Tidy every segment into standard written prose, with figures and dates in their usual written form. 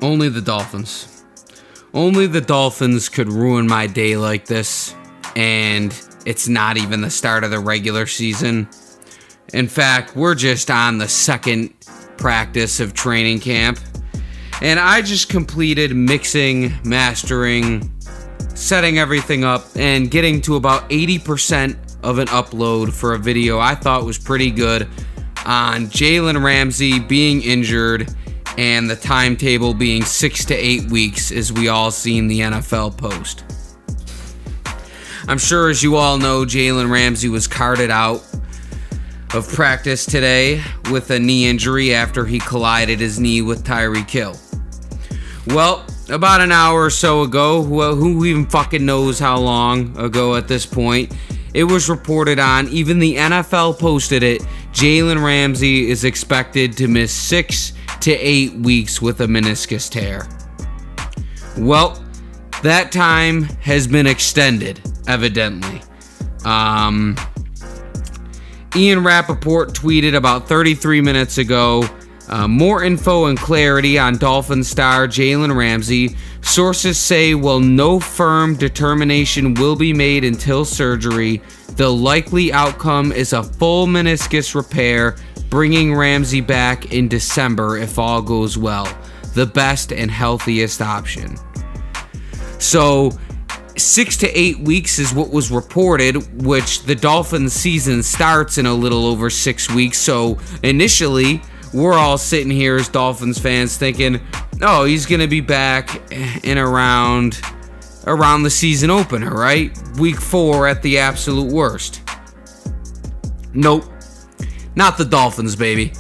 Only the Dolphins. Only the Dolphins could ruin my day like this, and it's not even the start of the regular season. In fact, we're just on the second practice of training camp, and I just completed mixing, mastering, setting everything up, and getting to about 80% of an upload for a video I thought was pretty good on Jalen Ramsey being injured and the timetable being 6 to 8 weeks, as we all seen the NFL post. I'm sure, as you all know, Jalen Ramsey was carted out of practice today with a knee injury after he collided his knee with Tyreek Hill. Well, about an hour or so ago, who even fucking knows how long ago at this point, it was reported on, even the NFL posted it, Jalen Ramsey is expected to miss 6 to 8 weeks with a meniscus tear. Well, that time has been extended, evidently. Ian Rappaport tweeted about 33 minutes ago, more info and clarity on Dolphins star Jalen Ramsey. Sources say while no firm determination will be made until surgery, the likely outcome is a full meniscus repair, bringing Ramsey back in December if all goes well. The best and healthiest option. So 6 to 8 weeks is what was reported, which the Dolphins season starts in a little over 6 weeks. So initially, we're all sitting here as Dolphins fans thinking, oh, he's going to be back in around the season opener, right? Week 4 at the absolute worst. Nope. Not the Dolphins, baby.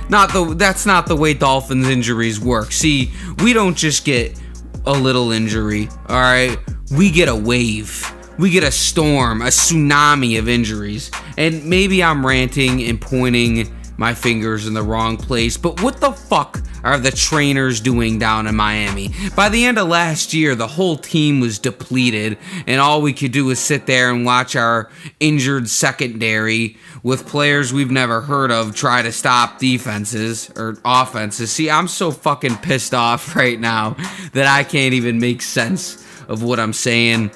That's not the way Dolphins injuries work. See, we don't just get a little injury, all right? We get a wave. We get a storm, a tsunami of injuries. And maybe I'm ranting and pointing my fingers in the wrong place, but what the fuck are the trainers doing down in Miami? By the end of last year, the whole team was depleted, and all we could do was sit there and watch our injured secondary with players we've never heard of try to stop defenses or offenses. See, I'm so fucking pissed off right now that I can't even make sense of what I'm saying.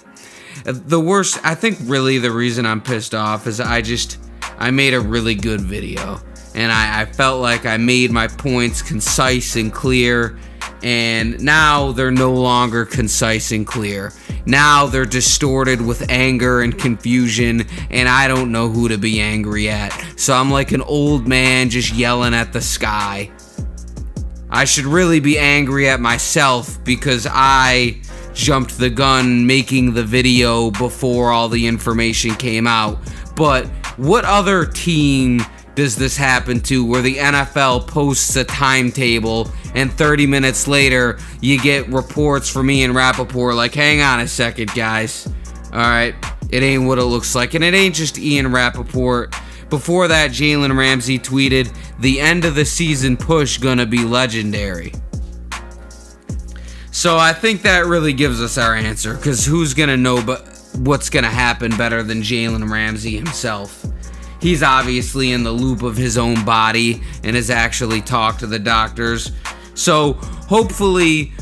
The worst, I think really the reason I'm pissed off is I made a really good video. And I felt like I made my points concise and clear, and now they're no longer concise and clear. Now they're distorted with anger and confusion, and I don't know who to be angry at. So I'm like an old man just yelling at the sky. I should really be angry at myself because I jumped the gun making the video before all the information came out. But what other team does this happen to where the NFL posts a timetable and 30 minutes later you get reports from Ian Rappaport like, hang on a second, guys. Alright, it ain't what it looks like. And it ain't just Ian Rappaport. Before that, Jalen Ramsey tweeted, the end of the season push gonna be legendary. So I think that really gives us our answer, because who's gonna know what's gonna happen better than Jalen Ramsey himself? He's obviously in the loop of his own body and has actually talked to the doctors. So hopefully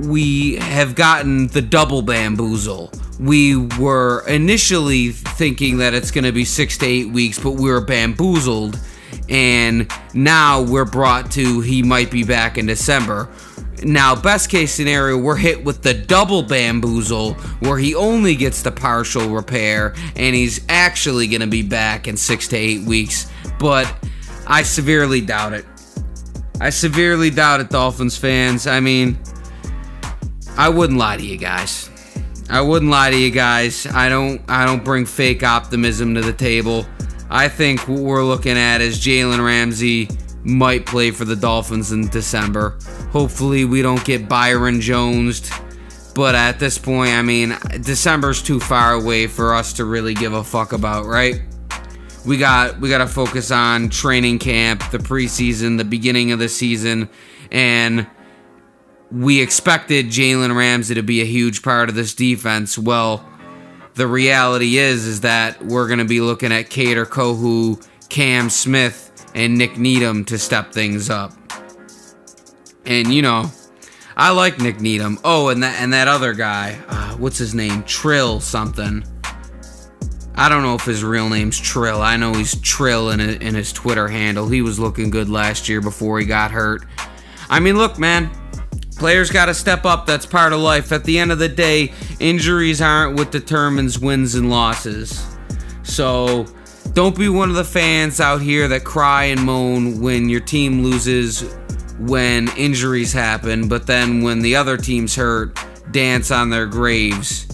we have gotten the double bamboozle. We were initially thinking that it's going to be 6 to 8 weeks, but we were bamboozled. And now we're brought to he might be back in December. Now, best case scenario, we're hit with the double bamboozle where he only gets the partial repair and he's actually going to be back in 6 to 8 weeks. But I severely doubt it. I severely doubt it, Dolphins fans. I mean, I wouldn't lie to you guys. I wouldn't lie to you guys. I don't bring fake optimism to the table. I think what we're looking at is Jalen Ramsey might play for the Dolphins in December. Hopefully we don't get Byron Jonesed. But at this point, I mean, December's too far away for us to really give a fuck about, right? We got to focus on training camp, the preseason, the beginning of the season, and we expected Jalen Ramsey to be a huge part of this defense. Well, the reality is that we're going to be looking at Kader Kohou, Cam Smith, and Nick Needham to step things up. And, you know, I like Nick Needham. Oh, and that other guy, what's his name? Trill something. I don't know if his real name's Trill. I know he's Trill in his Twitter handle. He was looking good last year before he got hurt. I mean, look, man. Players got to step up. That's part of life. At the end of the day, injuries aren't what determines wins and losses. So don't be one of the fans out here that cry and moan when your team loses when injuries happen, but then when the other team's hurt, dance on their graves.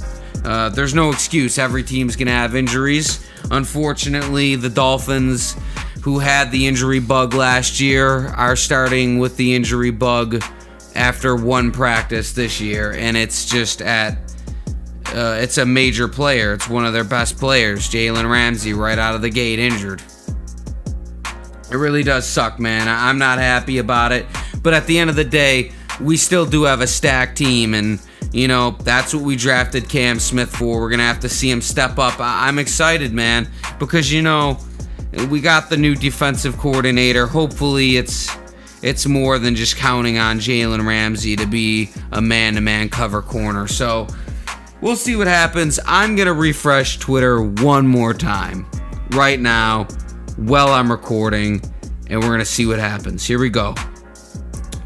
There's no excuse. Every team's going to have injuries. Unfortunately, the Dolphins, who had the injury bug last year, are starting with the injury bug after one practice this year, and it's just it's a major player. It's one of their best players, Jalen Ramsey, right out of the gate injured. It really does suck, man. I'm not happy about it, but at the end of the day, we still do have a stacked team, and you know, that's what we drafted Cam Smith for. We're going to have to see him step up. I'm excited, man, because, you know, we got the new defensive coordinator. Hopefully it's more than just counting on Jalen Ramsey to be a man-to-man cover corner. So we'll see what happens. I'm going to refresh Twitter one more time right now while I'm recording, and we're going to see what happens. Here we go.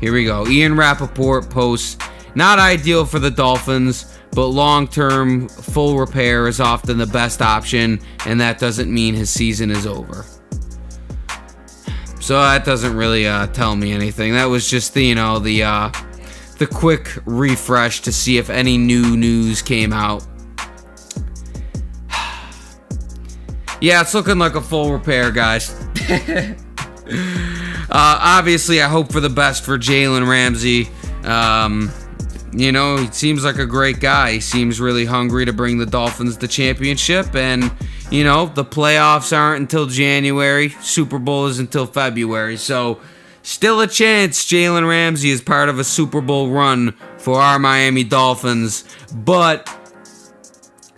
Ian Rappaport posts, "Not ideal for the Dolphins, but long-term full repair is often the best option, and that doesn't mean his season is over." So that doesn't really tell me anything. That was just the quick refresh to see if any new news came out. Yeah, it's looking like a full repair, guys. Obviously, I hope for the best for Jalen Ramsey. You know, he seems like a great guy. He seems really hungry to bring the Dolphins the championship. And, you know, the playoffs aren't until January. Super Bowl is until February. So, still a chance Jalen Ramsey is part of a Super Bowl run for our Miami Dolphins. But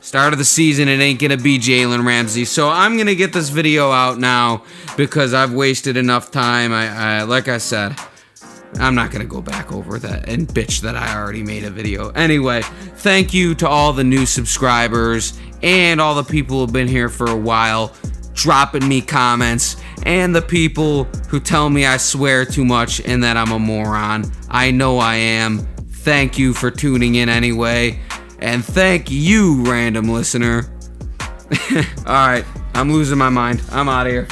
start of the season, it ain't going to be Jalen Ramsey. So, I'm going to get this video out now because I've wasted enough time. I like I said, I'm not going to go back over that and bitch that I already made a video. Anyway, thank you to all the new subscribers and all the people who have been here for a while, dropping me comments, and the people who tell me I swear too much and that I'm a moron. I know I am. Thank you for tuning in anyway. And thank you, random listener. All right, I'm losing my mind. I'm out of here.